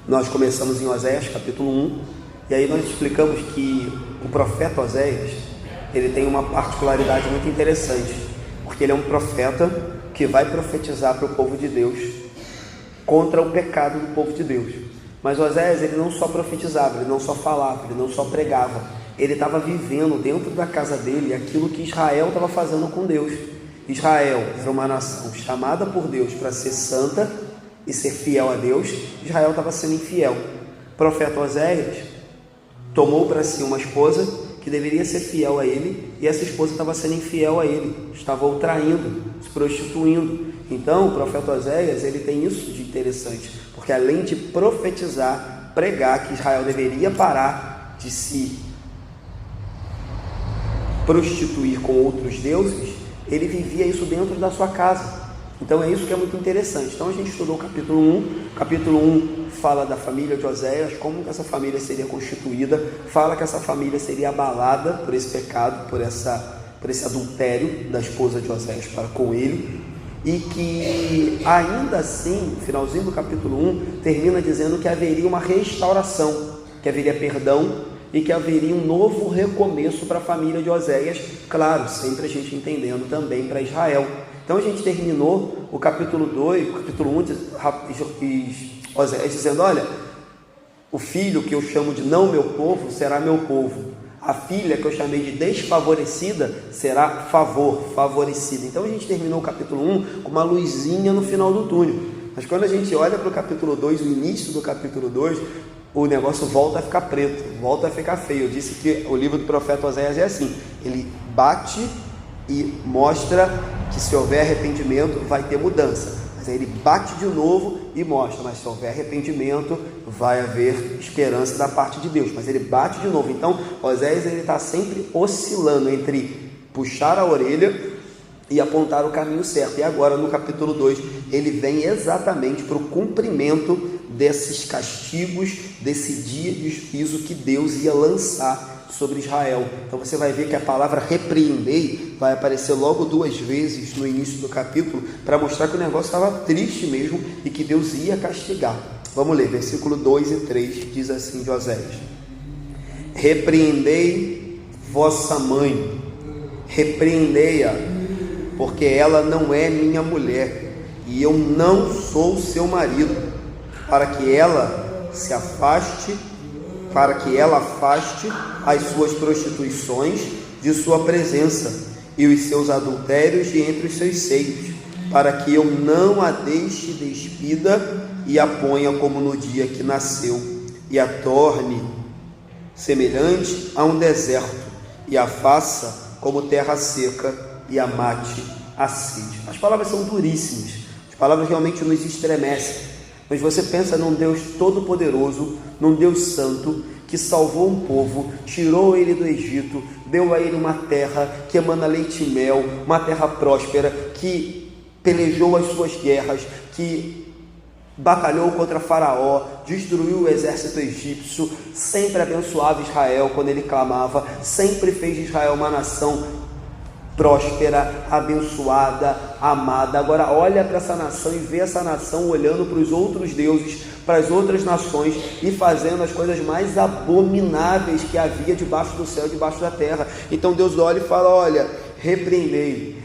Nós começamos em Oséias capítulo 1, e aí nós explicamos que o profeta Oséias, ele tem uma particularidade muito interessante, porque ele é um profeta que vai profetizar para o povo de Deus contra o pecado do povo de Deus. Mas Oséias, ele não só profetizava, ele não só falava, ele não só pregava, ele estava vivendo dentro da casa dele aquilo que Israel estava fazendo com Deus. Israel era uma nação chamada por Deus para ser santa e ser fiel a Deus. Israel estava sendo infiel. O profeta Oséias tomou para si uma esposa que deveria ser fiel a ele, e essa esposa estava sendo infiel a ele, estava o traindo, se prostituindo. Então o profeta Oséias, ele tem isso de interessante, porque além de profetizar, pregar que Israel deveria parar de se prostituir com outros deuses, ele vivia isso dentro da sua casa. Então é isso que é muito interessante. Então a gente estudou o capítulo 1. O capítulo 1 fala da família de Oséias, como que essa família seria constituída, fala que essa família seria abalada por esse pecado, por esse adultério da esposa de Oséias para com ele, e que ainda assim, no finalzinho do capítulo 1, termina dizendo que haveria uma restauração, que haveria perdão e que haveria um novo recomeço para a família de Oséias, claro, sempre a gente entendendo também para Israel. Então a gente terminou o capítulo 2, o capítulo 1, Oséias dizendo: olha, o filho que eu chamo de não meu povo será meu povo, a filha que eu chamei de desfavorecida será favorecida. Então a gente terminou o capítulo 1 com uma luzinha no final do túnel, mas quando a gente olha para o capítulo 2, o início do capítulo 2, o negócio volta a ficar preto, volta a ficar feio. Eu disse que o livro do profeta Oséias é assim, ele bate e mostra que se houver arrependimento vai ter mudança, mas aí ele bate de novo e mostra, mas se houver arrependimento vai haver esperança da parte de Deus, mas ele bate de novo. Então Oséias, ele está sempre oscilando entre puxar a orelha e apontar o caminho certo, e agora no capítulo 2 ele vem exatamente para o cumprimento desses castigos, desse dia de juízo que Deus ia lançar sobre Israel. Então você vai ver que a palavra repreendei vai aparecer logo 2 vezes no início do capítulo, para mostrar que o negócio estava triste mesmo e que Deus ia castigar. Vamos ler, versículo 2 e 3, diz assim de Oséias: repreendei vossa mãe, repreendei-a, porque ela não é minha mulher, e eu não sou seu marido, para que ela afaste as suas prostituições de sua presença e os seus adultérios de entre os seus seios, para que eu não a deixe despida e a ponha como no dia que nasceu, e a torne semelhante a um deserto, e a faça como terra seca, e a mate a sede. As palavras são duríssimas, as palavras realmente nos estremecem. Mas você pensa num Deus todo-poderoso, num Deus santo, que salvou um povo, tirou ele do Egito, deu a ele uma terra que emana leite e mel, uma terra próspera, que pelejou as suas guerras, que batalhou contra Faraó, destruiu o exército egípcio, sempre abençoava Israel quando ele clamava, sempre fez de Israel uma nação próspera, abençoada, amada. Agora olha para essa nação e vê essa nação olhando para os outros deuses, para as outras nações, e fazendo as coisas mais abomináveis que havia debaixo do céu, debaixo da terra. Então Deus olha e fala: olha, repreendei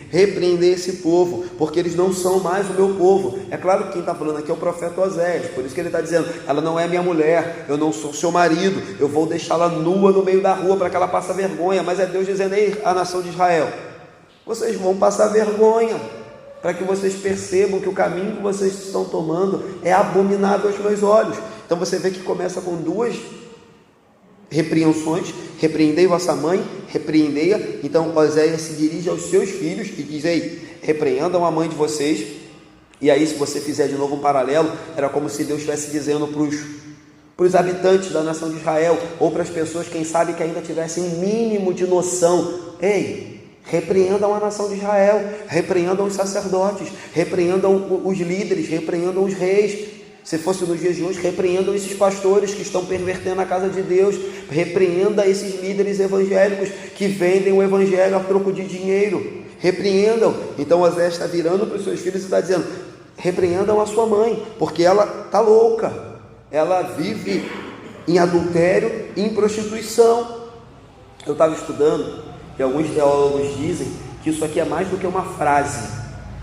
esse povo, porque eles não são mais o meu povo. É claro que quem está falando aqui é o profeta Oséias, por isso que ele está dizendo: ela não é minha mulher, eu não sou seu marido, eu vou deixá-la nua no meio da rua para que ela passe vergonha. Mas é Deus dizendo: ei, a nação de Israel, vocês vão passar vergonha, para que vocês percebam que o caminho que vocês estão tomando é abominável aos meus olhos. Então você vê que começa com 2 repreensões: repreendei vossa mãe, repreendei-a. Então Oséias se dirige aos seus filhos e diz: ei, repreendam a mãe de vocês. E aí, se você fizer de novo um paralelo, era como se Deus estivesse dizendo para os habitantes da nação de Israel, ou para as pessoas, quem sabe, que ainda tivessem um mínimo de noção: ei, repreendam a nação de Israel, repreendam os sacerdotes, repreendam os líderes, repreendam os reis. Se fosse nos dias de hoje, repreendam esses pastores que estão pervertendo a casa de Deus, repreenda esses líderes evangélicos que vendem o evangelho a troco de dinheiro, repreendam. Então Oséias está virando para os seus filhos e está dizendo: repreendam a sua mãe, porque ela está louca, ela vive em adultério e em prostituição. Eu estava estudando e alguns teólogos dizem que isso aqui é mais do que uma frase.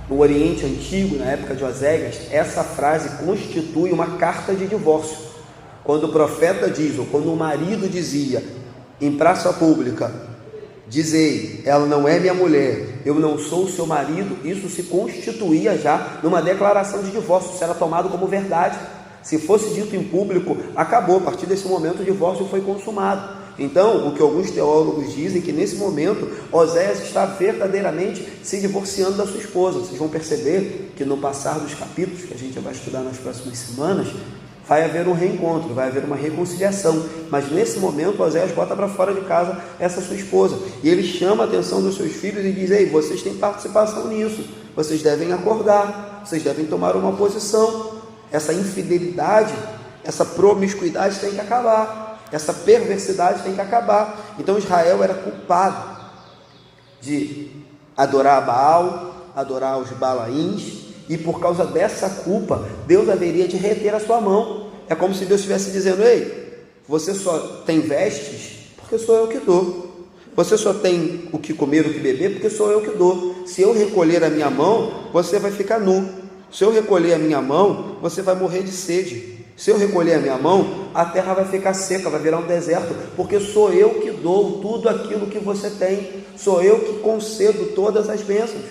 No Oriente Antigo, na época de Oséias, essa frase constitui uma carta de divórcio. Quando o profeta diz, ou quando o marido dizia em praça pública, dizei, ela não é minha mulher, eu não sou o seu marido, isso se constituía já numa declaração de divórcio, isso era tomado como verdade. Se fosse dito em público, acabou, a partir desse momento o divórcio foi consumado. Então, o que alguns teólogos dizem, que nesse momento Oséias está verdadeiramente se divorciando da sua esposa. Vocês vão perceber que no passar dos capítulos, que a gente vai estudar nas próximas semanas, vai haver um reencontro, vai haver uma reconciliação, mas nesse momento Oséias bota para fora de casa essa sua esposa, e ele chama a atenção dos seus filhos e diz, ei, vocês têm participação nisso, vocês devem acordar, vocês devem tomar uma posição, essa infidelidade, essa promiscuidade tem que acabar, essa perversidade tem que acabar. Então Israel era culpado de adorar a Baal, adorar os Balaíns, e por causa dessa culpa, Deus haveria de reter a sua mão. É como se Deus estivesse dizendo, ei, você só tem vestes porque sou eu que dou. Você só tem o que comer, o que beber, porque sou eu que dou. Se eu recolher a minha mão, você vai ficar nu. Se eu recolher a minha mão, você vai morrer de sede. Se eu recolher a minha mão, a terra vai ficar seca, vai virar um deserto, porque sou eu que dou tudo aquilo que você tem. Sou eu que concedo todas as bênçãos.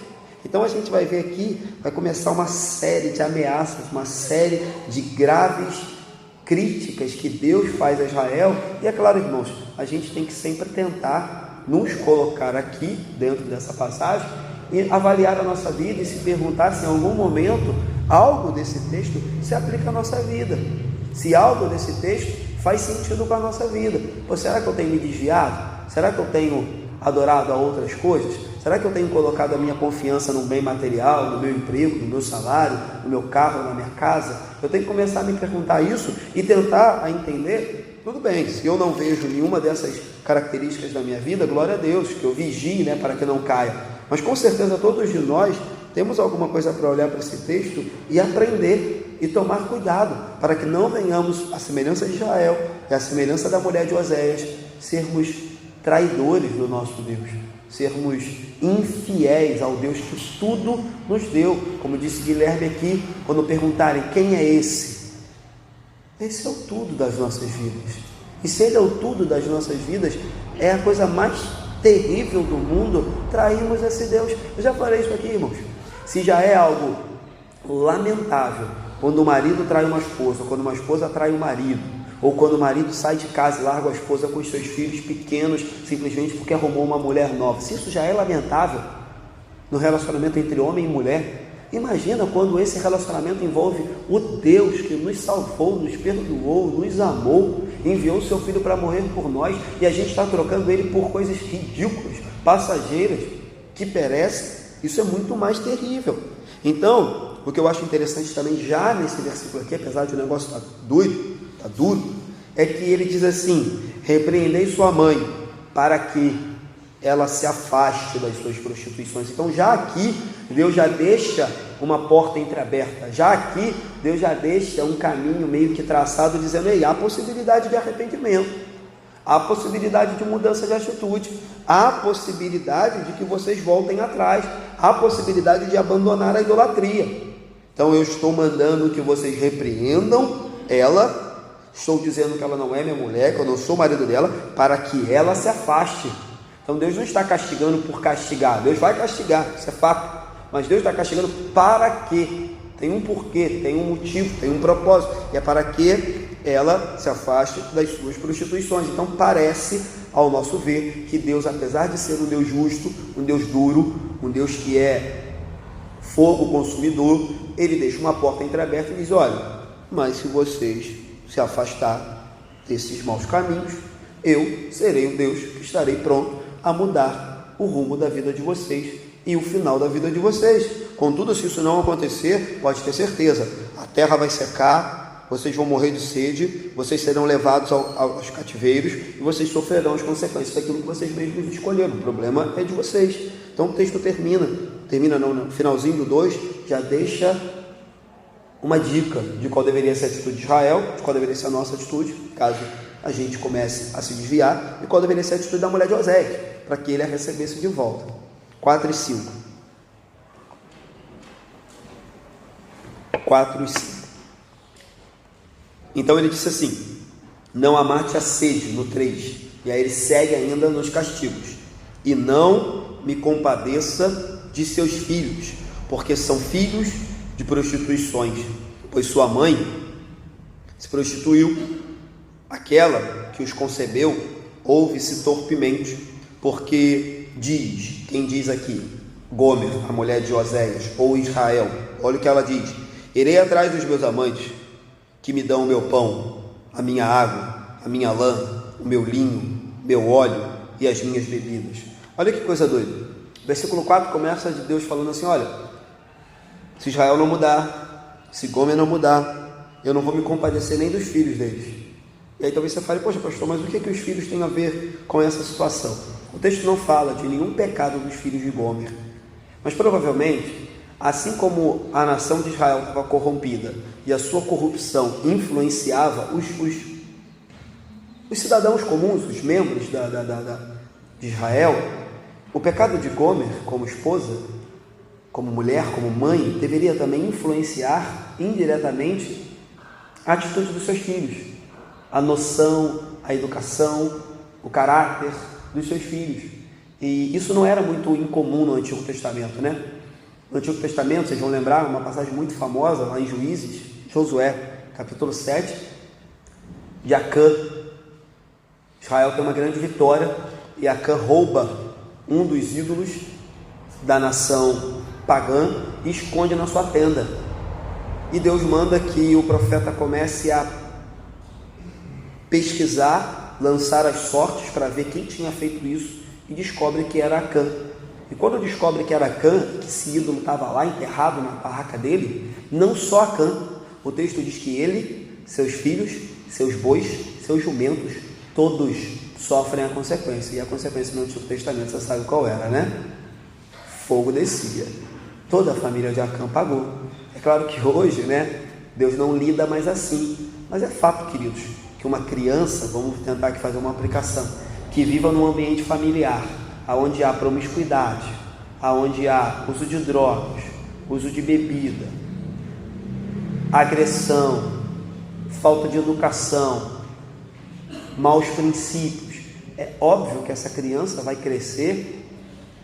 Então a gente vai ver aqui, vai começar uma série de ameaças, uma série de graves críticas que Deus faz a Israel. E é claro, irmãos, a gente tem que sempre tentar nos colocar aqui, dentro dessa passagem, e avaliar a nossa vida e se perguntar se em algum momento algo desse texto se aplica à nossa vida, se algo desse texto faz sentido com a nossa vida. Ou será que eu tenho me desviado? Será que eu tenho adorado a outras coisas? Será que eu tenho colocado a minha confiança no bem material, no meu emprego, no meu salário, no meu carro, na minha casa? Eu tenho que começar a me perguntar isso e tentar entender. Tudo bem, se eu não vejo nenhuma dessas características da minha vida, glória a Deus, que eu vigie, para que não caia. Mas com certeza todos de nós temos alguma coisa para olhar para esse texto e aprender e tomar cuidado, para que não venhamos, à semelhança de Israel e à semelhança da mulher de Oséias, sermos traidores do nosso Deus, sermos infiéis ao Deus que tudo nos deu. Como disse Guilherme aqui, quando perguntarem quem é esse? Esse é o tudo das nossas vidas. E se ele é o tudo das nossas vidas, é a coisa mais terrível do mundo trairmos esse Deus. Eu já falei isso aqui, irmãos. Se já é algo lamentável quando o marido trai uma esposa, quando uma esposa trai o marido, ou quando o marido sai de casa e larga a esposa com os seus filhos pequenos, simplesmente porque arrumou uma mulher nova, se isso já é lamentável no relacionamento entre homem e mulher, imagina quando esse relacionamento envolve o Deus que nos salvou, nos perdoou, nos amou, enviou o seu filho para morrer por nós, e a gente está trocando ele por coisas ridículas, passageiras, que perecem. Isso é muito mais terrível. Então, o que eu acho interessante também já nesse versículo aqui, apesar de o negócio estar duro, é que ele diz assim, repreendei sua mãe para que ela se afaste das suas prostituições. Então já aqui Deus já deixa uma porta entreaberta, já aqui Deus já deixa um caminho meio que traçado, dizendo, ei, há possibilidade de arrependimento, há possibilidade de mudança de atitude, há possibilidade de que vocês voltem atrás, há possibilidade de abandonar a idolatria. Então eu estou mandando que vocês repreendam ela, estou dizendo que ela não é minha mulher, que eu não sou marido dela, para que ela se afaste. Então Deus não está castigando por castigar, Deus vai castigar, isso é fato, mas Deus está castigando para quê? Tem um porquê, tem um motivo, tem um propósito, e é para que ela se afaste das suas prostituições. Então parece, ao nosso ver, que Deus, apesar de ser um Deus justo, um Deus duro, um Deus que é fogo consumidor, ele deixa uma porta entreaberta e diz, olha, mas se vocês se afastar desses maus caminhos, eu serei um Deus que estarei pronto a mudar o rumo da vida de vocês e o final da vida de vocês. Contudo, se isso não acontecer, pode ter certeza, a terra vai secar, vocês vão morrer de sede, vocês serão levados aos cativeiros e vocês sofrerão as consequências daquilo que vocês mesmos escolheram. O problema é de vocês. Então o texto termina no finalzinho do 2, já deixa uma dica de qual deveria ser a atitude de Israel, de qual deveria ser a nossa atitude, caso a gente comece a se desviar, e qual deveria ser a atitude da mulher de Oséias, para que ele a recebesse de volta. 4 e 5. 4 e 5. Então ele disse assim: não a mate a sede, no 3, e aí ele segue ainda nos castigos, e não me compadeça de seus filhos, porque são filhos de prostituições, pois sua mãe se prostituiu, aquela que os concebeu ouve-se torpemente, porque diz, quem diz aqui? Gomer, a mulher de Oséias, ou Israel, olha o que ela diz: irei atrás dos meus amantes, que me dão o meu pão, a minha água, a minha lã, o meu linho, meu óleo e as minhas bebidas. Olha que coisa doida. Versículo 4 começa de Deus falando assim: olha, se Israel não mudar, se Gomer não mudar, eu não vou me compadecer nem dos filhos deles. E aí talvez você fale: poxa, pastor, mas o que os filhos têm a ver com essa situação? O texto não fala de nenhum pecado dos filhos de Gomer, mas provavelmente, assim como a nação de Israel estava corrompida e a sua corrupção influenciava os cidadãos comuns, os membros de Israel, o pecado de Gomer como esposa, como mulher, como mãe, deveria também influenciar indiretamente a atitude dos seus filhos, a noção, a educação, o caráter dos seus filhos. E isso não era muito incomum no Antigo Testamento, né? No Antigo Testamento, vocês vão lembrar uma passagem muito famosa lá em Juízes, Josué, capítulo 7, de Acã. Israel tem uma grande vitória e Acã rouba um dos ídolos da nação pagã e esconde na sua tenda. E Deus manda que o profeta comece a pesquisar, lançar as sortes para ver quem tinha feito isso, e descobre que era Acã. E quando descobre que era Acã, que esse ídolo estava lá enterrado na barraca dele, não só Acã, o texto diz que ele, seus filhos, seus bois, seus jumentos, todos sofrem a consequência. E a consequência no Antigo Testamento, você sabe qual era, né? Fogo descia. Toda a família de Acã pagou. É claro que hoje, né, Deus não lida mais assim, mas é fato, queridos, que uma criança, vamos tentar aqui fazer uma aplicação, que viva num ambiente familiar, onde há promiscuidade, onde há uso de drogas, uso de bebida, agressão, falta de educação, maus princípios, é óbvio que essa criança vai crescer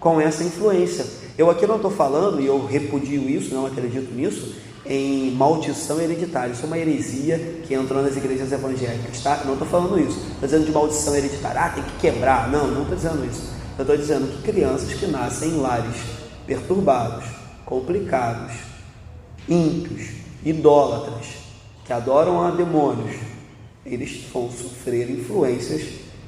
com essa influência. Eu aqui não estou falando, e eu repudio isso, não acredito nisso, em maldição hereditária. Isso é uma heresia que entrou nas igrejas evangélicas, tá? Não estou falando isso, estou dizendo de maldição hereditária, tem que quebrar. Não estou dizendo isso. Eu estou dizendo que crianças que nascem em lares perturbados, complicados, ímpios, idólatras, que adoram a demônios, eles vão sofrer influências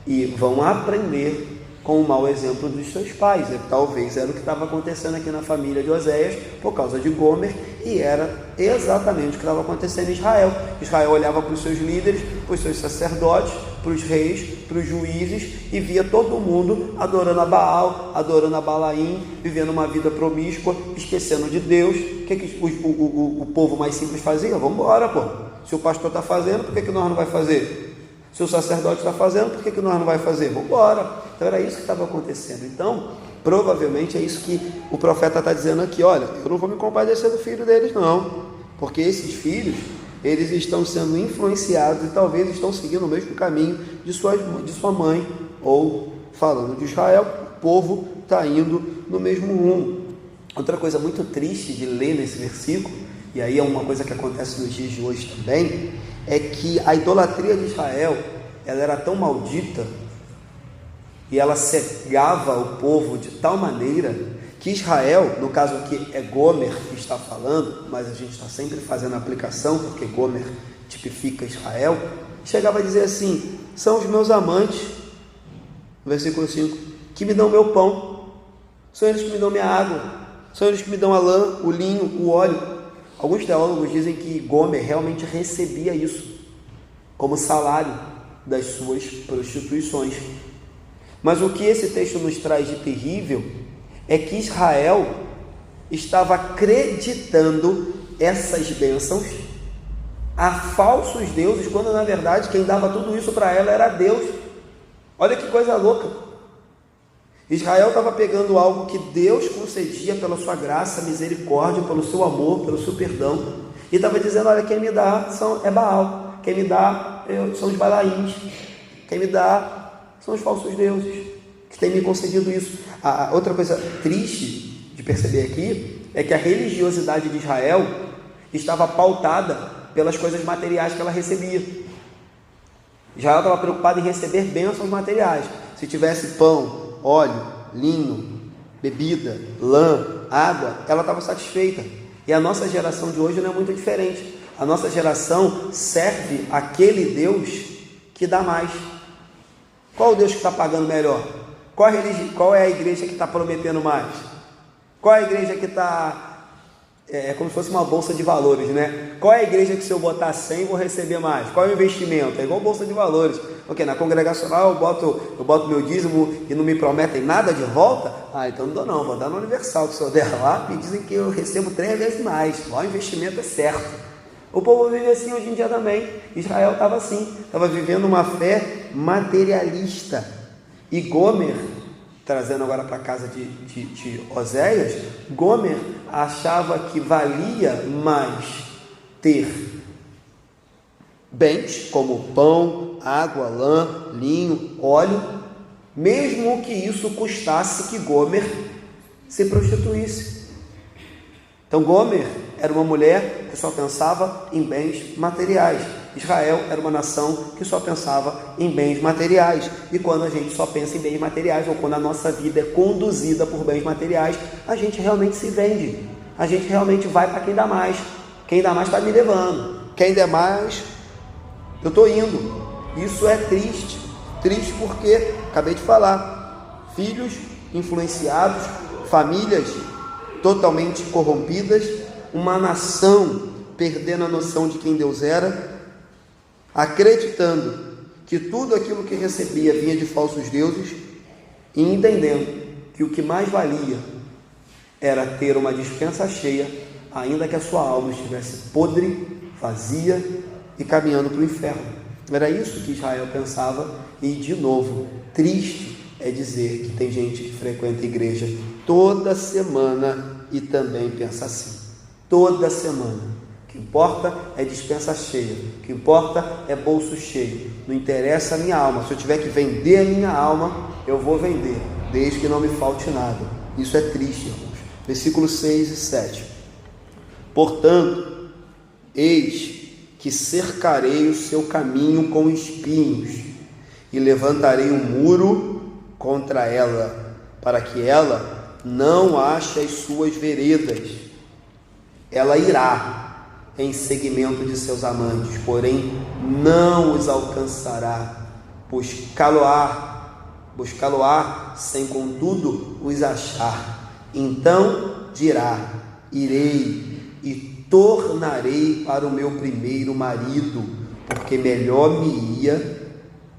e vão aprender com o mau exemplo dos seus pais. Talvez era o que estava acontecendo aqui na família de Oséias por causa de Gomer, e era exatamente o que estava acontecendo em Israel. Israel olhava para os seus líderes, para os seus sacerdotes, para os reis, para os juízes, e via todo mundo adorando a Baal, adorando a Balaim, vivendo uma vida promíscua, esquecendo de Deus. O que o povo mais simples fazia? Vamos embora, pô. Se o pastor está fazendo, por que nós não vai fazer? Se o sacerdote está fazendo, por que nós não vai fazer? Vamos embora. Então era isso que estava acontecendo. Então, provavelmente é isso que o profeta está dizendo aqui: olha, eu não vou me compadecer do filho deles não, porque esses filhos, eles estão sendo influenciados e talvez estão seguindo o mesmo caminho de sua mãe, ou falando de Israel, o povo está indo no mesmo rumo. Outra coisa muito triste de ler nesse versículo, e aí é uma coisa que acontece nos dias de hoje também, é que a idolatria de Israel, ela era tão maldita, e ela cegava o povo de tal maneira, que Israel, no caso aqui é Gomer que está falando, mas a gente está sempre fazendo a aplicação, porque Gomer tipifica Israel, chegava a dizer assim: são os meus amantes, no versículo 5, que me dão meu pão, são eles que me dão minha água, são eles que me dão a lã, o linho, o óleo. Alguns teólogos dizem que Gomer realmente recebia isso como salário das suas prostituições. Mas o que esse texto nos traz de terrível é que Israel estava acreditando essas bênçãos a falsos deuses, quando na verdade quem dava tudo isso para ela era Deus. Olha que coisa louca. Israel estava pegando algo que Deus concedia pela sua graça, misericórdia, pelo seu amor, pelo seu perdão, e estava dizendo: olha, quem me dá é Baal, quem me dá são os Balaíns, quem me dá são os falsos deuses, que têm me concedido isso. A outra coisa triste de perceber aqui é que a religiosidade de Israel estava pautada pelas coisas materiais que ela recebia. Israel estava preocupado em receber bênçãos materiais. Se tivesse pão, óleo, linho, bebida, lã, água, ela estava satisfeita. E a nossa geração de hoje não é muito diferente. A nossa geração serve aquele Deus que dá mais. Qual o Deus que está pagando melhor? Qual é a igreja que está prometendo mais? Qual é a igreja que está... É como se fosse uma bolsa de valores, né? Qual é a igreja que se eu botar 100 vou receber mais? Qual é o investimento? É igual bolsa de valores. Ok, na congregacional eu boto meu dízimo e não me prometem nada de volta? Então não dou não, vou dar no universal, que se eu der lá, me dizem que eu recebo 3 vezes mais. Lá o investimento é certo. O povo vive assim hoje em dia também. Israel estava assim, estava vivendo uma fé materialista. E Gomer, trazendo agora para a casa de Oséias, Gomer achava que valia mais ter bens como pão, água, lã, linho, óleo, mesmo que isso custasse que Gomer se prostituísse. Então Gomer era uma mulher que só pensava em bens materiais. Israel era uma nação que só pensava em bens materiais. E quando a gente só pensa em bens materiais, ou quando a nossa vida é conduzida por bens materiais, a gente realmente se vende. A gente realmente vai para quem dá mais. Quem dá mais está me levando. Quem der mais, eu estou indo. Isso é triste. Triste porque, acabei de falar, filhos influenciados, famílias totalmente corrompidas, uma nação perdendo a noção de quem Deus era, acreditando que tudo aquilo que recebia vinha de falsos deuses e entendendo que o que mais valia era ter uma despensa cheia, ainda que a sua alma estivesse podre, vazia e caminhando para o inferno. Era isso que Israel pensava. E de novo, triste é dizer que tem gente que frequenta a igreja toda semana e também pensa assim. Toda semana. O que importa é despensa cheia, o que importa é bolso cheio, não interessa a minha alma. Se eu tiver que vender a minha alma, eu vou vender, desde que não me falte nada. Isso é triste, irmãos. Versículos 6 e 7. Portanto, eis que cercarei o seu caminho com espinhos e levantarei um muro contra ela, para que ela não ache as suas veredas. Ela irá em seguimento de seus amantes, porém não os alcançará. Buscá-lo-á sem contudo os achar. Então dirá: irei e tornarei para o meu primeiro marido, porque melhor me ia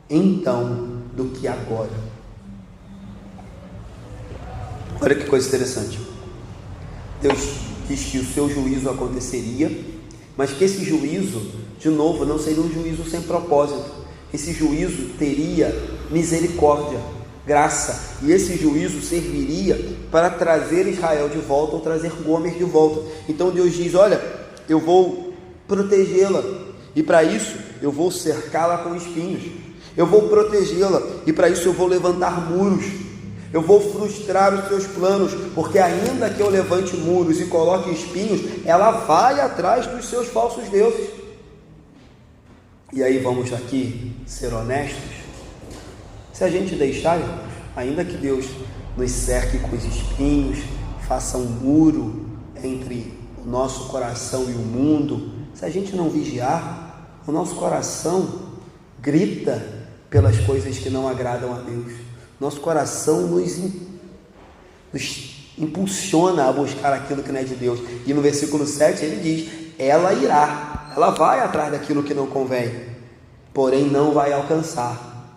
então do que agora. Olha que coisa interessante. Deus diz que o seu juízo aconteceria, mas que esse juízo, de novo, não seria um juízo sem propósito. Esse juízo teria misericórdia, graça, e esse juízo serviria para trazer Israel de volta, ou trazer Gomer de volta. Então Deus diz: olha, eu vou protegê-la, e para isso eu vou cercá-la com espinhos, eu vou protegê-la, e para isso eu vou levantar muros. Eu vou frustrar os seus planos, porque ainda que eu levante muros e coloque espinhos, ela vai atrás dos seus falsos deuses. E aí vamos aqui ser honestos. Se a gente deixar, ainda que Deus nos cerque com os espinhos, faça um muro entre o nosso coração e o mundo, se a gente não vigiar, o nosso coração grita pelas coisas que não agradam a Deus. Nosso coração nos impulsiona a buscar aquilo que não é de Deus. E no versículo 7 ele diz: ela irá, ela vai atrás daquilo que não convém, porém não vai alcançar.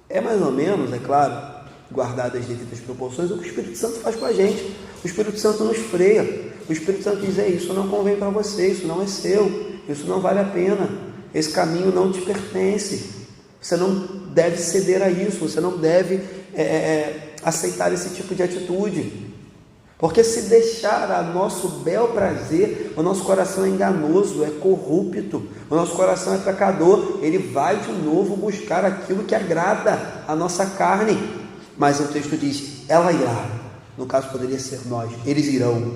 É mais ou menos, é claro, guardadas as devidas proporções, o que o Espírito Santo faz com a gente. O Espírito Santo nos freia. O Espírito Santo diz: isso não convém para você, isso não é seu, isso não vale a pena, esse caminho não te pertence, você não deve ceder a isso, você não deve aceitar esse tipo de atitude, porque se deixar a nosso bel prazer, o nosso coração é enganoso, é corrupto, o nosso coração é pecador, ele vai de novo buscar aquilo que agrada a nossa carne. Mas o texto diz, ela irá, no caso poderia ser nós, eles irão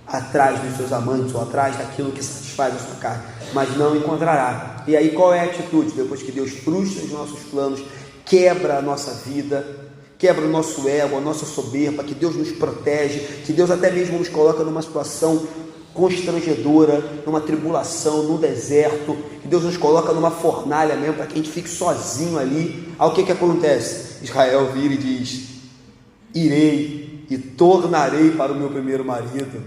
atrás dos seus amantes, ou atrás daquilo que satisfaz a sua carne, mas não encontrará. E aí qual é a atitude? Depois que Deus frustra os nossos planos, quebra a nossa vida, quebra o nosso ego, a nossa soberba, que Deus nos protege, que Deus até mesmo nos coloca numa situação constrangedora, numa tribulação, no deserto, que Deus nos coloca numa fornalha mesmo, para que a gente fique sozinho ali. Aí o que acontece? Israel vira e diz, irei e tornarei para o meu primeiro marido,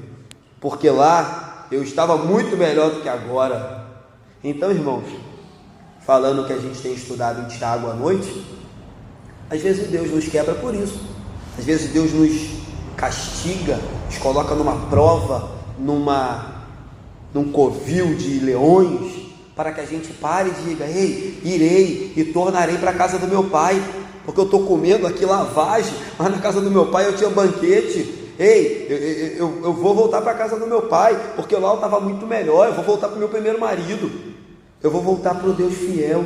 porque lá eu estava muito melhor do que agora. Então, irmãos, falando que a gente tem estudado em Tiago à noite, às vezes Deus nos quebra por isso, às vezes Deus nos castiga, nos coloca numa prova, num covil de leões, para que a gente pare e diga, ei, irei e tornarei para a casa do meu pai, porque eu estou comendo aqui lavagem, mas na casa do meu pai eu tinha banquete. Ei, eu vou voltar para a casa do meu pai, porque lá eu estava muito melhor, eu vou voltar para o meu primeiro marido, eu vou voltar para o Deus fiel,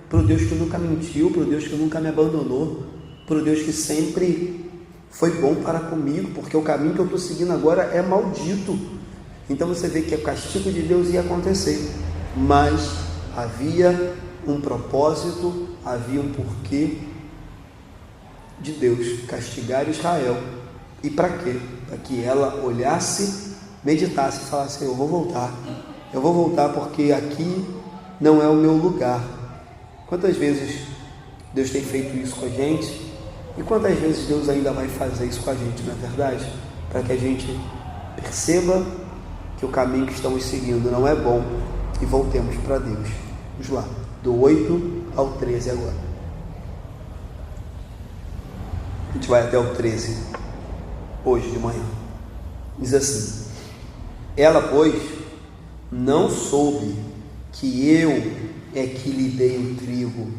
para o Deus que nunca mentiu, para o Deus que nunca me abandonou, para o Deus que sempre foi bom para comigo, porque o caminho que eu estou seguindo agora é maldito. Então você vê que o castigo de Deus ia acontecer, mas havia um propósito, havia um porquê de Deus castigar Israel. E para quê? Para que ela olhasse, meditasse e falasse, eu vou voltar porque aqui não é o meu lugar. Quantas vezes Deus tem feito isso com a gente? E quantas vezes Deus ainda vai fazer isso com a gente, não é verdade? Para que a gente perceba que o caminho que estamos seguindo não é bom e voltemos para Deus. Vamos lá, do 8 ao 13 agora. A gente vai até o 13, hoje de manhã. Diz assim, ela, pois, não soube que eu é que lhe dei o trigo,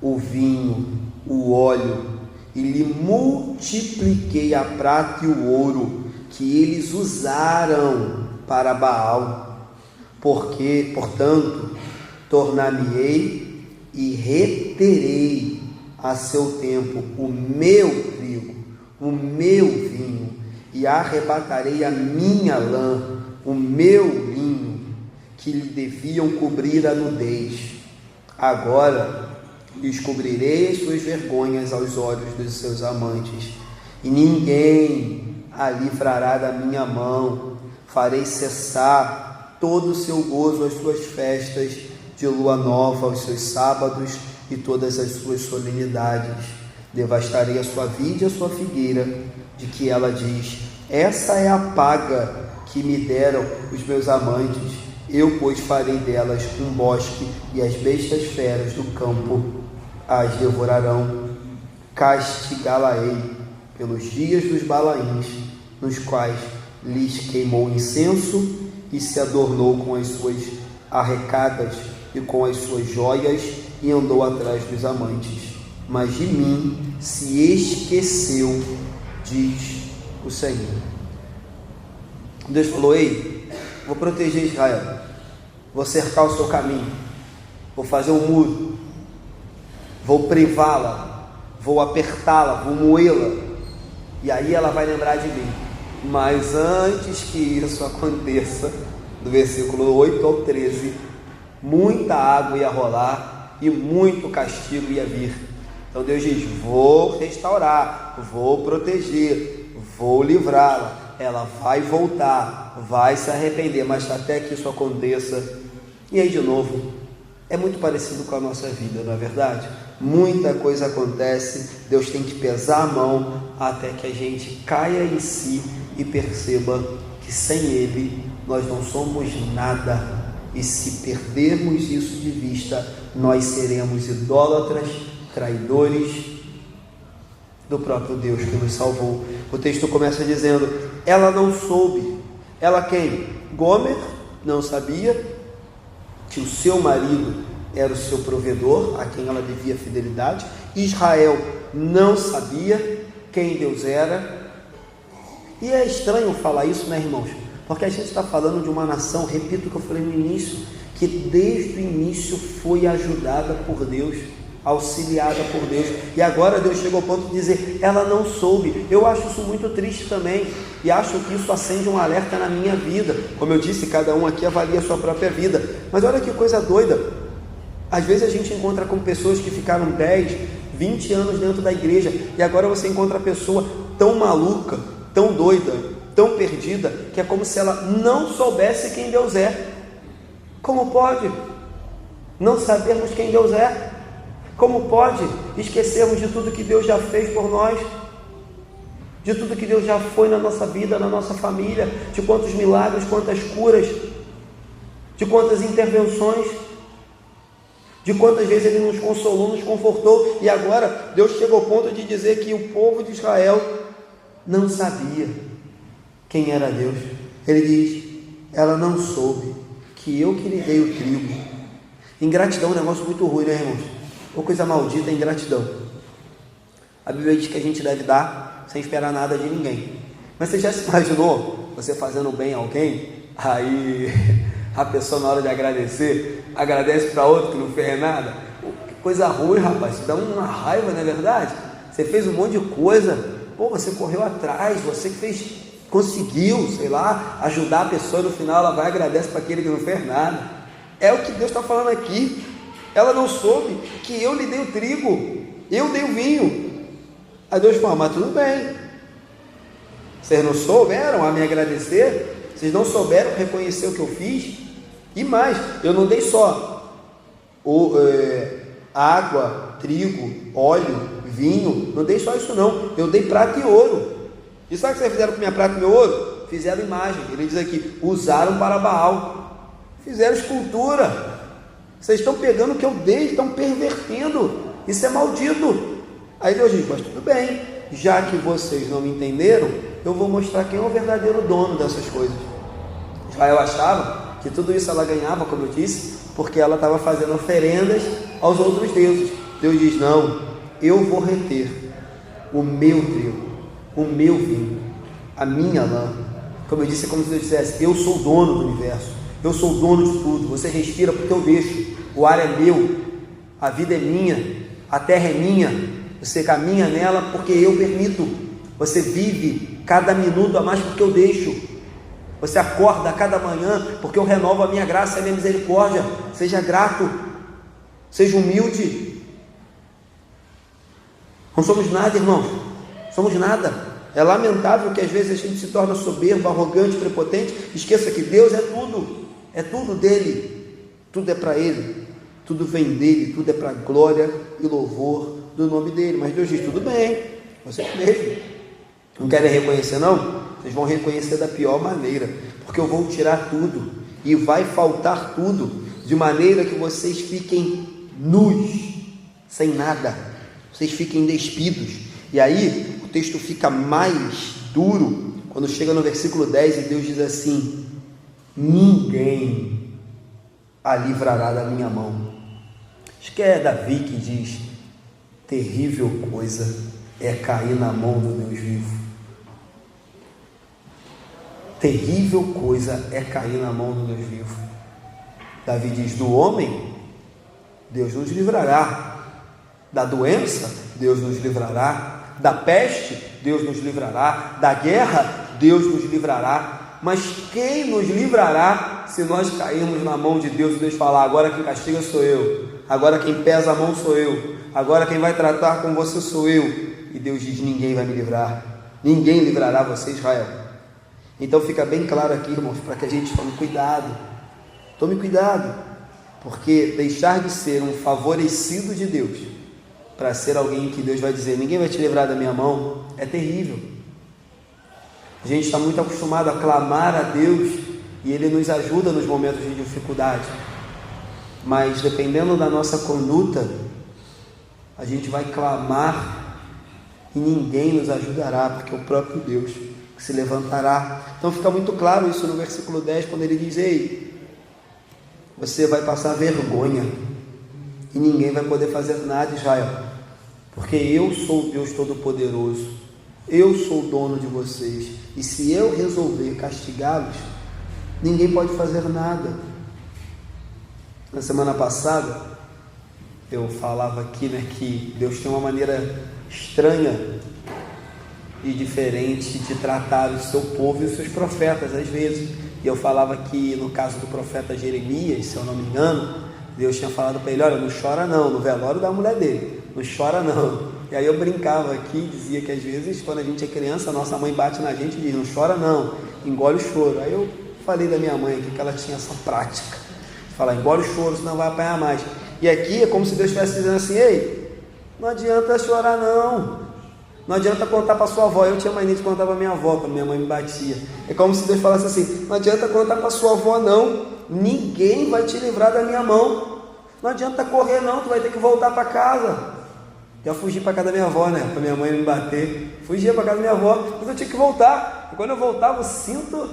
o vinho, o óleo, e lhe multipliquei a prata e o ouro que eles usaram para Baal, porque, portanto, tornar-me-ei e reterei a seu tempo o meu trigo, o meu vinho, e arrebatarei a minha lã, o meu linho, que lhe deviam cobrir a nudez. Agora descobrirei as suas vergonhas aos olhos dos seus amantes, e ninguém a livrará da minha mão. Farei cessar todo o seu gozo, as suas festas de lua nova, os seus sábados e todas as suas solenidades. Devastarei a sua vide e a sua figueira, de que ela diz, essa é a paga que me deram os meus amantes. Eu, pois, farei delas um bosque, e as bestas feras do campo as devorarão. Castigá-la-ei pelos dias dos Balaíns, nos quais lhes queimou incenso e se adornou com as suas arrecadas e com as suas joias, e andou atrás dos amantes. Mas de mim se esqueceu, diz o Senhor. Deus falou, ei, vou proteger Israel, vou cercar o seu caminho, vou fazer um muro, vou privá-la, vou apertá-la, vou moê-la, e aí ela vai lembrar de mim. Mas antes que isso aconteça, do versículo 8 ao 13, muita água ia rolar e muito castigo ia vir. Então Deus diz, vou restaurar, vou proteger, vou livrá-la, ela vai voltar, vai se arrepender, mas até que isso aconteça. E aí de novo, é muito parecido com a nossa vida, não é verdade? Muita coisa acontece, Deus tem que pesar a mão até que a gente caia em si e perceba que sem Ele nós não somos nada, e se perdermos isso de vista, nós seremos idólatras, traidores do próprio Deus que nos salvou. O texto começa dizendo, ela não soube. Ela quem? Gomer não sabia, que o seu marido era o seu provedor, a quem ela devia fidelidade. Israel não sabia quem Deus era. E é estranho falar isso, né, irmãos? Porque a gente está falando de uma nação, repito o que eu falei no início, que desde o início foi ajudada por Deus, auxiliada por Deus, e agora Deus chegou ao ponto de dizer, ela não soube. Eu acho isso muito triste também, e acho que isso acende um alerta na minha vida. Como eu disse, cada um aqui avalia a sua própria vida, mas olha que coisa doida, às vezes a gente encontra com pessoas que ficaram 10, 20 anos dentro da igreja, e agora você encontra a pessoa tão maluca, tão doida, tão perdida, que é como se ela não soubesse quem Deus é. Como pode não sabermos quem Deus é? Como pode esquecermos de tudo que Deus já fez por nós, de tudo que Deus já foi na nossa vida, na nossa família, de quantos milagres, quantas curas, de quantas intervenções, de quantas vezes Ele nos consolou, nos confortou, e agora Deus chega ao ponto de dizer que o povo de Israel não sabia quem era Deus. Ele diz, ela não soube que eu que lhe dei o trigo. Ingratidão é um negócio muito ruim, né, irmãos? Ou coisa maldita é ingratidão. A Bíblia diz que a gente deve dar sem esperar nada de ninguém. Mas você já se imaginou você fazendo bem a alguém, aí a pessoa na hora de agradecer, agradece para outro que não fez nada? Que coisa ruim, rapaz, dá uma raiva, não é verdade? Você fez um monte de coisa, você correu atrás, você que fez, conseguiu, sei lá, ajudar a pessoa, no final ela vai e agradece para aquele que não fez nada. É o que Deus está falando aqui. Ela não soube que eu lhe dei o trigo, eu dei o vinho. Aí Deus fala, mas tudo bem, vocês não souberam a me agradecer, vocês não souberam reconhecer o que eu fiz, e mais, eu não dei só água, trigo, óleo, vinho, não dei só isso não, eu dei prata e ouro. E sabe o que vocês fizeram com minha prata e meu ouro? Fizeram imagem, ele diz aqui, usaram para Baal, fizeram escultura. Vocês estão pegando o que eu dei, estão pervertendo, isso é maldito. Aí Deus diz, mas tudo bem, já que vocês não me entenderam, eu vou mostrar quem é o verdadeiro dono dessas coisas. Israel achava que tudo isso ela ganhava, como eu disse, porque ela estava fazendo oferendas aos outros deuses. Deus diz, não, eu vou reter o meu trigo, o meu vinho, a minha lã. Como eu disse, é como se Deus dissesse, eu sou o dono do universo, eu sou o dono de tudo, você respira porque eu deixo, o ar é meu, a vida é minha, a terra é minha, você caminha nela porque eu permito, você vive cada minuto a mais porque eu deixo, você acorda a cada manhã porque eu renovo a minha graça e a minha misericórdia. Seja grato, seja humilde. Não somos nada, irmãos, somos nada. É lamentável que às vezes a gente se torna soberbo, arrogante, prepotente. Esqueça que Deus é tudo dele, tudo é para ele, tudo vem dele, tudo é para a glória e louvor do nome dele. Mas Deus diz, tudo bem, vocês mesmo não querem reconhecer não? Vocês vão reconhecer da pior maneira, porque eu vou tirar tudo, e vai faltar tudo, de maneira que vocês fiquem nus, sem nada, vocês fiquem despidos. E aí o texto fica mais duro, quando chega no versículo 10, e Deus diz assim, ninguém a livrará da minha mão. Acho que é Davi que diz, terrível coisa é cair na mão do Deus vivo. Terrível coisa é cair na mão do Deus vivo. Davi diz, do homem, Deus nos livrará. Da doença, Deus nos livrará. Da peste, Deus nos livrará. Da guerra, Deus nos livrará. Mas quem nos livrará se nós cairmos na mão de Deus e Deus falar, agora quem castiga sou eu, agora quem pesa a mão sou eu, agora quem vai tratar com você sou eu. E Deus diz, ninguém vai me livrar, ninguém livrará você, Israel. Então fica bem claro aqui, irmãos, para que a gente tome cuidado, porque deixar de ser um favorecido de Deus para ser alguém que Deus vai dizer, ninguém vai te livrar da minha mão, é terrível. A gente está muito acostumado a clamar a Deus e Ele nos ajuda nos momentos de dificuldade, mas dependendo da nossa conduta, a gente vai clamar e ninguém nos ajudará, porque é o próprio Deus que se levantará. Então fica muito claro isso no versículo 10, quando ele diz, ei, você vai passar vergonha e ninguém vai poder fazer nada, Israel, porque eu sou o Deus Todo-Poderoso, eu sou o dono de vocês, e se eu resolver castigá-los, ninguém pode fazer nada. Na semana passada, eu falava aqui, que Deus tem uma maneira estranha e diferente de tratar o seu povo e os seus profetas, às vezes. E eu falava que no caso do profeta Jeremias, se eu não me engano, Deus tinha falado para ele: olha, não chora não, no velório da mulher dele, não chora não. E aí eu brincava aqui, dizia que às vezes quando a gente é criança, a nossa mãe bate na gente e diz: não chora não, engole o choro. Aí eu falei da minha mãe aqui que ela tinha essa prática, falar: engole o choro, senão vai apanhar mais. E aqui é como se Deus estivesse dizendo assim: ei, não adianta chorar não adianta contar para sua avó. Eu tinha mania de contar para minha avó, quando minha mãe me batia. É como se Deus falasse assim: não adianta contar para sua avó não, ninguém vai te livrar da minha mão, não adianta correr não, tu vai ter que voltar para casa. Eu fugi para casa da minha avó, para minha mãe me bater, fugia para casa da minha avó, mas eu tinha que voltar, e quando eu voltava o cinto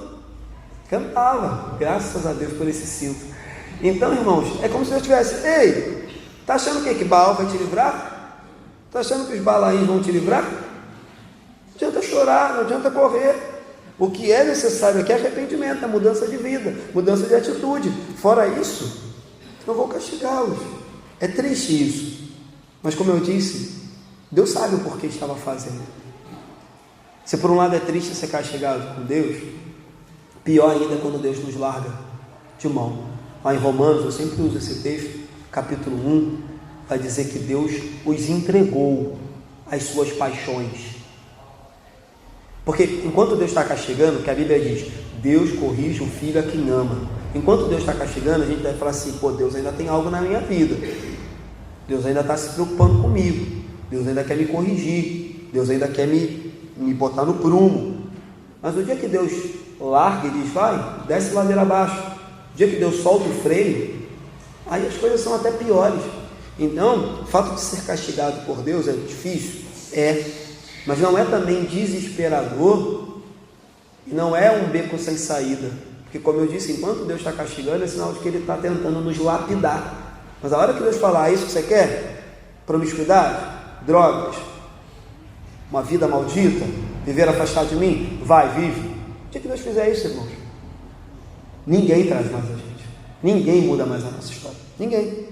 cantava, graças a Deus por esse cinto. Então, irmãos, é como se Deus tivesse: ei, tá achando o quê? Que Baal vai te livrar? Tá achando que os Balaíns vão te livrar? Não adianta chorar, não adianta correr. O que é necessário aqui é arrependimento, é mudança de vida, mudança de atitude. Fora isso, não vou castigá-los. É triste isso, mas como eu disse, Deus sabe o porquê estava fazendo. Se por um lado é triste ser castigado por Deus, pior ainda é quando Deus nos larga de mão. Lá em Romanos, eu sempre uso esse texto, capítulo 1, vai dizer que Deus os entregou às suas paixões. Porque enquanto Deus está castigando, que a Bíblia diz, Deus corrige o filho a quem ama. Enquanto Deus está castigando, a gente deve falar assim: pô, Deus ainda tem algo na minha vida, Deus ainda está se preocupando comigo, Deus ainda quer me corrigir, Deus ainda quer me botar no prumo. Mas o dia que Deus larga e diz: vai, desce ladeira abaixo, o dia que Deus solta o freio, aí as coisas são até piores. Então, o fato de ser castigado por Deus é difícil? Mas não é também desesperador, e não é um beco sem saída, porque como eu disse, enquanto Deus está castigando, é sinal de que Ele está tentando nos lapidar. Mas a hora que Deus falar: isso que você quer? Promiscuidade? Drogas? Uma vida maldita? Viver afastado de mim? Vai, vive. O dia que Deus fizer isso, irmãos, ninguém traz mais a gente, ninguém muda mais a nossa história, ninguém.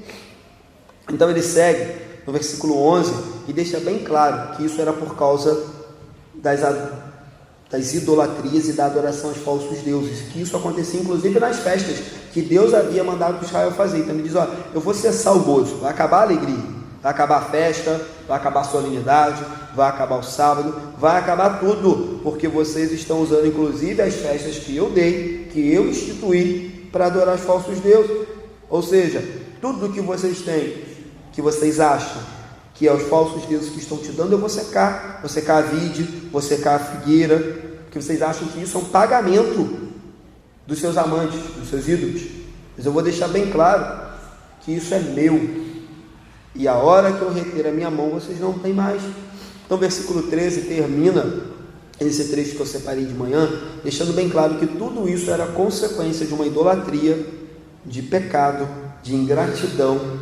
Então ele segue no versículo 11 e deixa bem claro que isso era por causa das idolatrias e da adoração aos falsos deuses, que isso acontecia inclusive nas festas que Deus havia mandado para Israel fazer. Então ele diz: olha, eu vou cessar o gozo, vai acabar a alegria, vai acabar a festa, vai acabar a solenidade, vai acabar o sábado, vai acabar tudo, porque vocês estão usando inclusive as festas que eu dei, que eu instituí para adorar os falsos deuses. Ou seja, tudo que vocês têm, que vocês acham que é os falsos deuses que estão te dando, eu vou secar a vide, vou secar a figueira, porque vocês acham que isso é um pagamento dos seus amantes, dos seus ídolos. Mas eu vou deixar bem claro que isso é meu, e a hora que eu reter a minha mão, vocês não têm mais. Então versículo 13 termina esse trecho que eu separei de manhã, deixando bem claro que tudo isso era consequência de uma idolatria, de pecado, de ingratidão,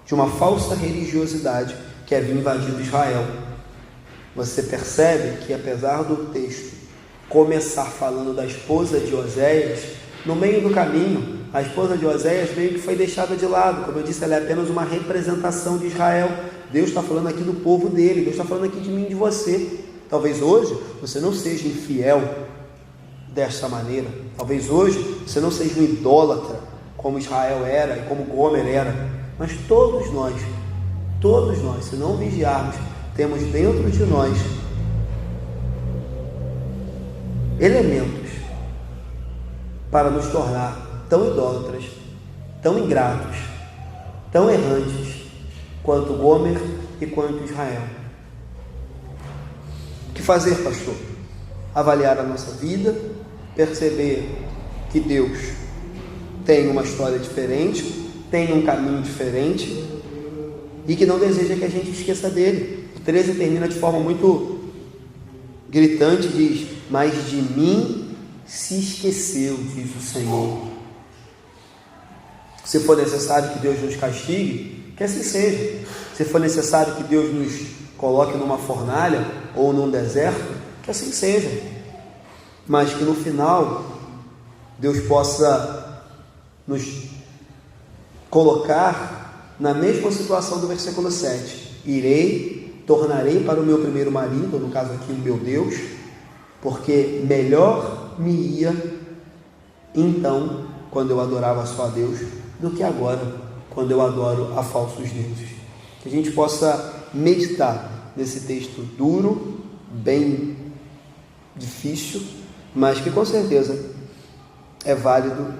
de uma falsa religiosidade que havia invadido Israel. Você percebe que, apesar do texto começar falando da esposa de Oséias, no meio do caminho, a esposa de Oséias meio que foi deixada de lado. Como eu disse, ela é apenas uma representação de Israel. Deus está falando aqui do povo dele, Deus está falando aqui de mim e de você. Talvez hoje você não seja infiel desta maneira, talvez hoje você não seja um idólatra como Israel era e como Gomer era. Mas todos nós, se não vigiarmos, temos dentro de nós elementos para nos tornar tão idólatras, tão ingratos, tão errantes quanto Gomer e quanto Israel. O que fazer, pastor? Avaliar a nossa vida, perceber que Deus tem uma história diferente, tem um caminho diferente e que não deseja que a gente esqueça dele. O 13 termina de forma muito gritante, diz: mas de mim se esqueceu, diz o Senhor. Se for necessário que Deus nos castigue, que assim seja. Se for necessário que Deus nos coloque numa fornalha ou num deserto, que assim seja. Mas que no final Deus possa nos colocar na mesma situação do versículo 7. Tornarei para o meu primeiro marido, no caso aqui o meu Deus, porque melhor me ia então, quando eu adorava só a Deus, do que agora, quando eu adoro a falsos deuses. Que a gente possa meditar nesse texto duro, bem difícil, mas que com certeza é válido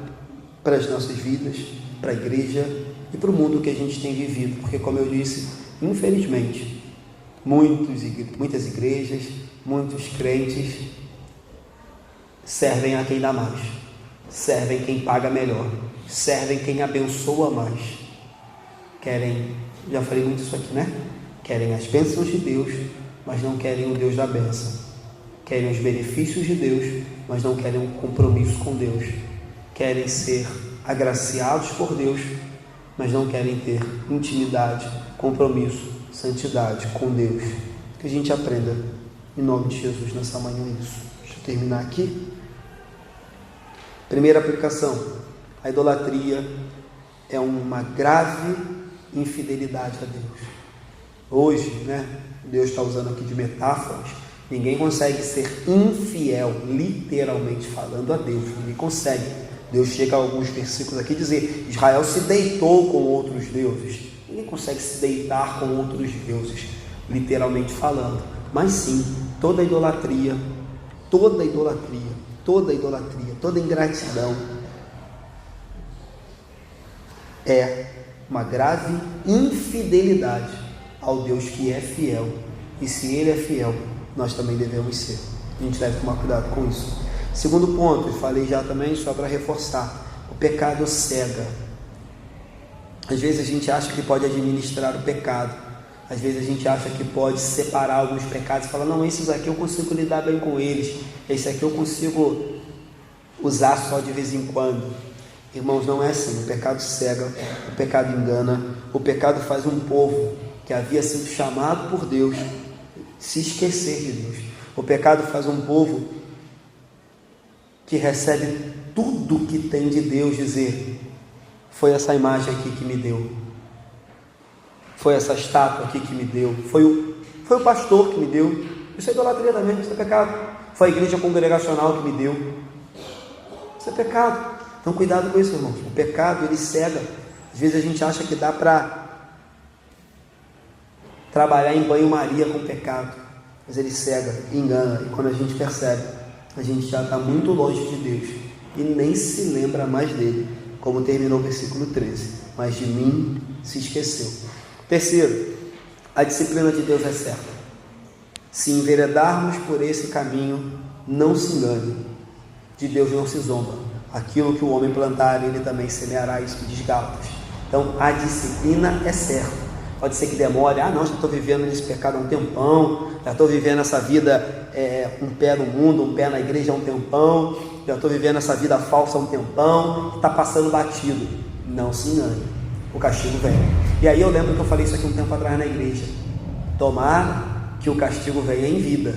para as nossas vidas, para a igreja e para o mundo que a gente tem vivido, porque, como eu disse, infelizmente, muitas igrejas, muitos crentes servem a quem dá mais, servem quem paga melhor, servem quem abençoa mais, querem, já falei muito isso aqui, né? Querem as bênçãos de Deus, mas não querem o Deus da bênção, querem os benefícios de Deus, mas não querem um compromisso com Deus, querem ser agraciados por Deus, mas não querem ter intimidade, compromisso, santidade com Deus. Que a gente aprenda em nome de Jesus nessa manhã isso. Deixa eu terminar aqui. Primeira aplicação: a idolatria é uma grave infidelidade a Deus. Hoje, né, Deus está usando aqui de metáforas. Ninguém consegue ser infiel, literalmente falando, a Deus. Ninguém consegue. Deus chega a alguns versículos aqui e dizer: Israel se deitou com outros deuses. Ninguém consegue se deitar com outros deuses, literalmente falando. Mas sim, toda idolatria, toda ingratidão é uma grave infidelidade ao Deus que é fiel. E se Ele é fiel, nós também devemos ser. A gente deve tomar cuidado com isso. Segundo ponto, e falei já também, só para reforçar: o pecado cega. Às vezes a gente acha que pode administrar o pecado, às vezes a gente acha que pode separar alguns pecados e falar: não, esses aqui eu consigo lidar bem com eles, esse aqui eu consigo usar só de vez em quando. Irmãos, não é assim. O pecado cega, o pecado engana, o pecado faz um povo que havia sido chamado por Deus se esquecer de Deus. O pecado faz um povo que recebe tudo que tem de Deus dizer: foi essa imagem aqui que me deu, foi essa estátua aqui que me deu, foi o pastor que me deu. Isso é idolatria também, isso é pecado. Foi a igreja congregacional que me deu, isso é pecado. Então cuidado com isso, irmãos. O pecado, ele cega. Às vezes a gente acha que dá para trabalhar em banho-maria com o pecado, mas ele cega, engana, e quando a gente percebe, a gente já está muito longe de Deus e nem se lembra mais dele, como terminou o versículo 13: mas de mim se esqueceu. Terceiro, a disciplina de Deus é certa. Se enveredarmos por esse caminho, não se engane, de Deus não se zomba. Aquilo que o homem plantar, ele também semeará, isso que diz Gálatas. Então a disciplina é certa. Pode ser que demore: não, já estou vivendo nesse pecado há um tempão, já estou vivendo essa vida, um pé no mundo, um pé na igreja há um tempão, já estou vivendo essa vida falsa há um tempão, está passando batido. Não se engane, o castigo vem. E aí eu lembro que eu falei isso aqui um tempo atrás na igreja: tomar que o castigo venha em vida,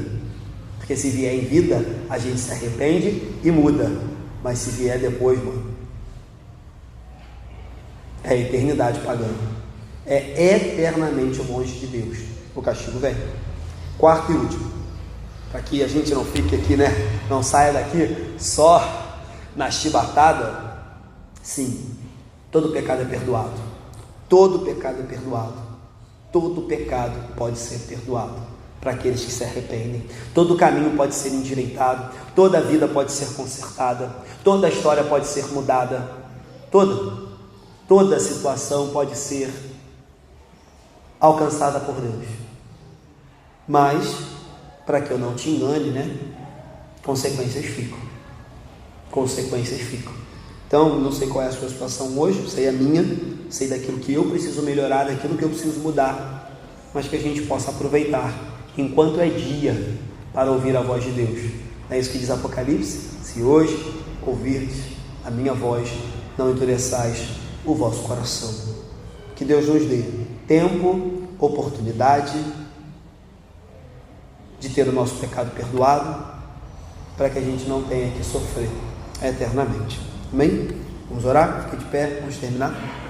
porque se vier em vida, a gente se arrepende e muda, mas se vier depois, mano, é a eternidade pagando. É eternamente longe de Deus. O castigo vem. Quarto e último, para que a gente não fique aqui, né? Não saia daqui só na chibatada. Sim, todo pecado é perdoado. Todo pecado é perdoado. Todo pecado pode ser perdoado para aqueles que se arrependem. Todo caminho pode ser endireitado. Toda vida pode ser consertada. Toda história pode ser mudada. Toda situação pode ser alcançada por Deus. Mas, para que eu não te engane, né? Consequências ficam. Então, não sei qual é a sua situação hoje, sei a minha, sei daquilo que eu preciso melhorar, daquilo que eu preciso mudar, mas que a gente possa aproveitar enquanto é dia para ouvir a voz de Deus. Não é isso que diz Apocalipse? Se hoje ouvirdes a minha voz, não endureçais o vosso coração. Que Deus nos dê tempo, oportunidade de ter o nosso pecado perdoado, para que a gente não tenha que sofrer eternamente. Amém? Vamos orar? Fique de pé, vamos terminar.